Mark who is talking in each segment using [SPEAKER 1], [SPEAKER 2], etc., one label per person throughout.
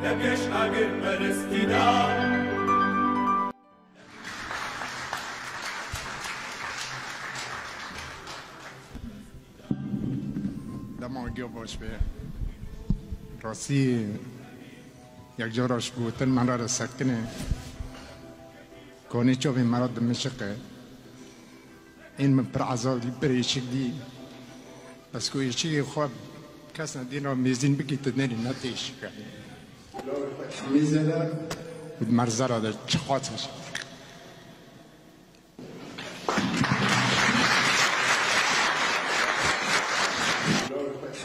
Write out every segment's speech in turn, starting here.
[SPEAKER 1] لكش أجر فلسطينا.
[SPEAKER 2] دمان گیو باش به راستی یک جاراش بودن من را سکنه کنی چوبی مرا دمشقه این من پر عذابی پر ایشک دی بس کو ایشکی خواب کس ندین را میزین بگی تدنری نتیش میزده بود مرزه را در چخاطش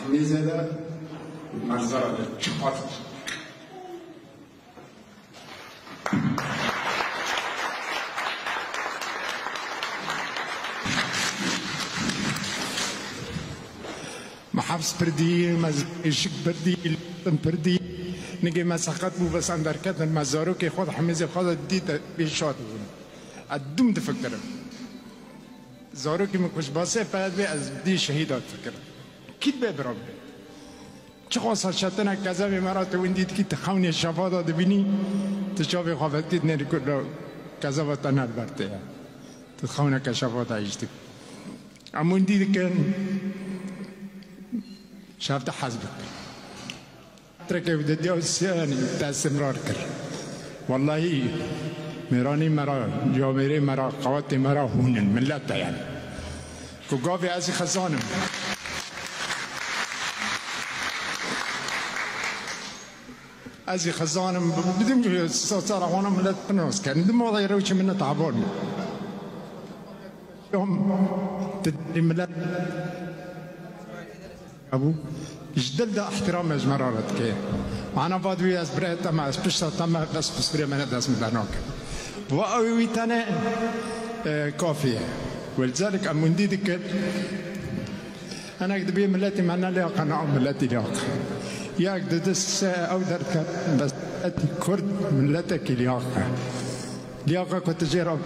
[SPEAKER 2] میزده بود مرزه را در چخاطش محبس پردی مزشک پردی لطم پردی نگه مساقات بو بس اندر کتن مزارو که خود حمیز خود دید بیشاد بود ادوم تفکرم زارو که مکش باسه پاید بی از دی شهیدات فکرم کید ببرم چه خواست شتنه کذب مرات وندید که تخونی شفادا دبینی تشابه خوافتید نری کل کذب تنهر برده تخونه که شفادا ایشتی امون دید که شافت حزبك تركي بدي اوسياني تستمرار كر والله ميراني مرا جاميري مرا قواتي مرا هون ملتا يعني كوغافي ازي خزانم ازي خزانم بدم صار هون ملت بنوس كان دم وضع يروش من تعبان يوم تدري ملت ابو جدل ده احترام اجمرارت که انا بادوی از برای تما از پشت تما بس برای من دست مدانک و اوی تنه کافیه ولذلك اموندي ذكر انا قد بي ملتي معنا لاقه نعم ملتي لاقه يا قد دس او درك بس كرد ملتك لاقه كنت جرب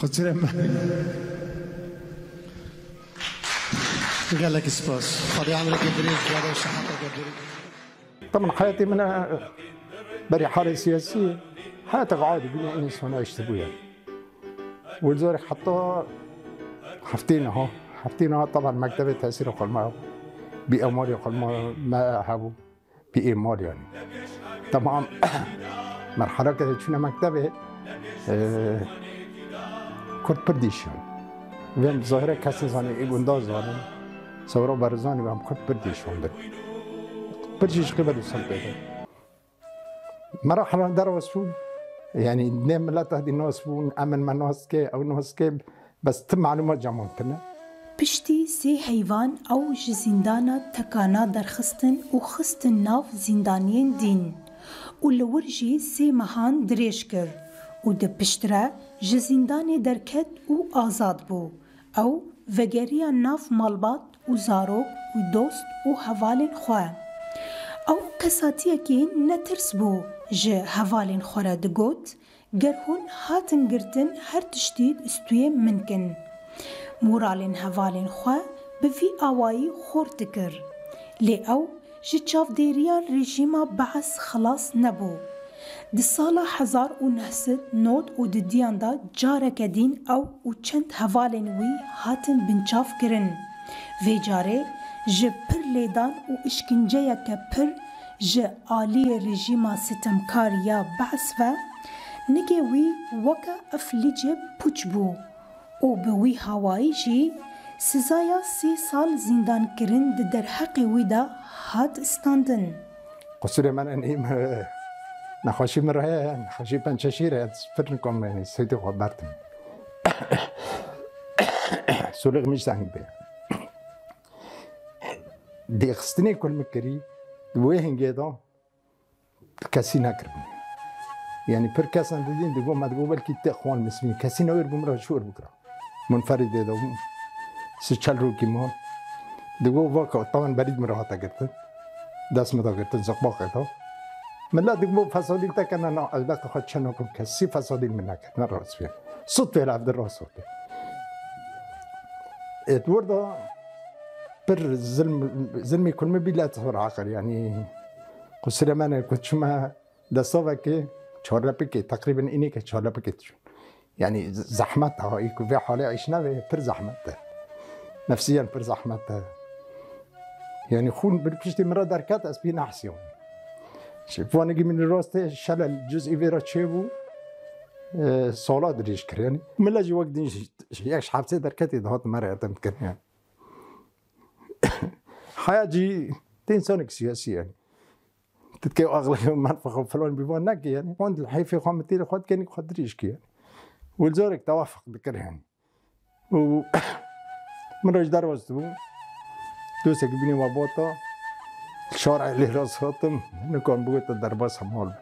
[SPEAKER 2] قلت له
[SPEAKER 3] قال لك سباس خلي يعمل لك بريد هذا الشحاته بريد.
[SPEAKER 4] طبعا حياتي من بري حالة سياسية حياتي عادي بين انس وانا اشتبه يعني ولذلك حتى حفتينا طبعا مكتبة تأثير وقال ما بأموال وقال ما هابو بإيمال يعني طبعا مرحلة كده شفنا مكتبة كنت برديشان وين ظاهرة كاسي زاني إيجونداز زاني سورا برزاني وهم كنت برديشان ده برجيش قبل وصل بيته مرحلة دروسون يعني نعم لا تهدي الناس بون أمن ما ناس كي أو ناس كي بس تم معلومات جمعون كنا
[SPEAKER 5] پشتی سه حیوان او ج زندانا تکانا درخستن و خستن ناف زندانین دین و لورجی سه مهان دریش کر و ده پشتره ج زندان درکت و آزاد بو او وگریا ناف مالبات و زاروک و دوست و حوالین خواه او کساتیه که نترس بو ج حوالین خواه دگوت گرهون هاتن گرتن هر تشتید استوی منکن مورالین حوالین خواه به وی آوایی خورد کر لی او جه چاف دیریا رژیما بعث خلاص نبو دی سالا 1990 و دی دیان دا جارک دین او و چند حوالین وی هاتن بنچاف کرن وی جاره جه پر لیدان و اشکنجه که پر جه آلی رژیما ستمکار یا بعث و نگه وی وکا افلیجه پوچ بو او به وی هوایی جی سزایا 3 سال زندان کرن در حق وی دا هات استاندن
[SPEAKER 4] قصور من انیم نخوشی من راه نخوشی پنچشیره فکر کنم یعنی سیدی خواب بردم سولق میش زنگ بیا دیخستنی کل مکری دوی هنگی دا کسی نکرم يعني پر كاسن دين دقوا ما دقوا بلكي تأخوان مسلمين كاسين أوير بمرة شور بكرة منفرد ده سيشال روكي مون دقوا واقع طبعا بريد مرة هتا قرتن داس مدا قرتن زقباق ده من لا دقوا فصاديل تكنا أنا أزبط خد شنوكم كسي فصاديل منك نراس فيه صوت في عبد الراس صوت اتورد بر زلمي كل ما بيلا تصور عقل يعني قصير ما أنا كنت شما دستوفا كي شهر بكي تقريبا إني كشهر بكي يعني زحمتها يكون في حالة عيشنا في بر زحمتها نفسيا بر زحمتها يعني خون بالبشتي مرة دركات أسبين أحسيون شوفوا أنا من الراستة شلل الجزء في راتشيبو صالات ريش كر يعني ملا جي وقت ياكش حبسي دركاتي دهات مرة أتمكن يعني حياة جي تنسانك سياسي يعني تتكي أغلب منفخ فلان بيبون ناكي يعني وانت الحي في خامتي لخوات كاني خد ريش كي يعني والزورك توافق ذكر يعني و من رج دروستو دوسك بيني وبوطة الشارع اللي راس هاتم نكون بقيت الدرباس همول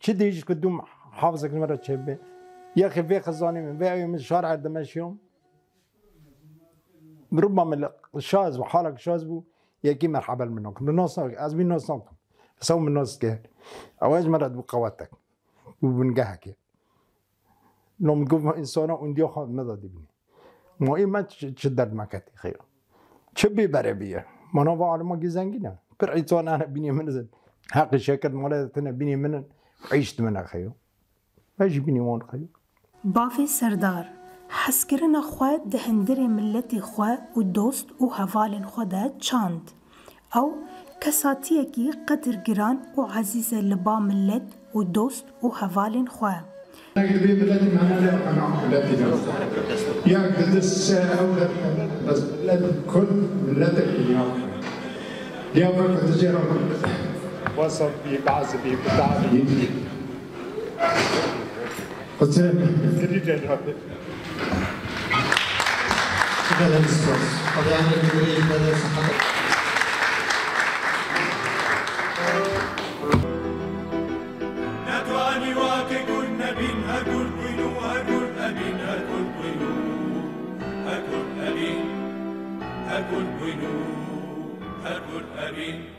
[SPEAKER 4] شديش قدوم حافظك المرة شبه يا أخي في خزاني من بيعي من الشارع دمشيوم ربما الشاز وحالك شاز بو ياكي مرحبا منكم بالنص أزمي النص نكم سو من النص كه أواج مرة بقواتك وبنجحك لو متقوم إنسانه ونديو خد ماذا دبني ما إيه ما تشدد مكاتي خير شبي بربيه ما نبغى على ما جزانجنا برعيتون أنا بني منزل حق الشركة مالتنا بني من عيشت منها خير ايش بني وان خير
[SPEAKER 5] بافي سردار حسكرنا خواه دهندر ملتي خواه و دوست و هفالن خواه چاند او کساتیه کی قدر گران و عزیز لبا ملت و دوست و هفالن خواه
[SPEAKER 2] نقدر بلادي معنا لا قناعة بلادي يا قدس أولاد بس بلاد كل بلاد اليوم اليوم كنت تجرب وصف بعزبي بتعبي قلت تريد الرب
[SPEAKER 3] شكرا للأستاذ قد يعمل الكبير مدى صحتك
[SPEAKER 1] نتواني واككن بين هكل وينو هكل أبين هكل وينو هكل أبين هكل وينو هكل أبين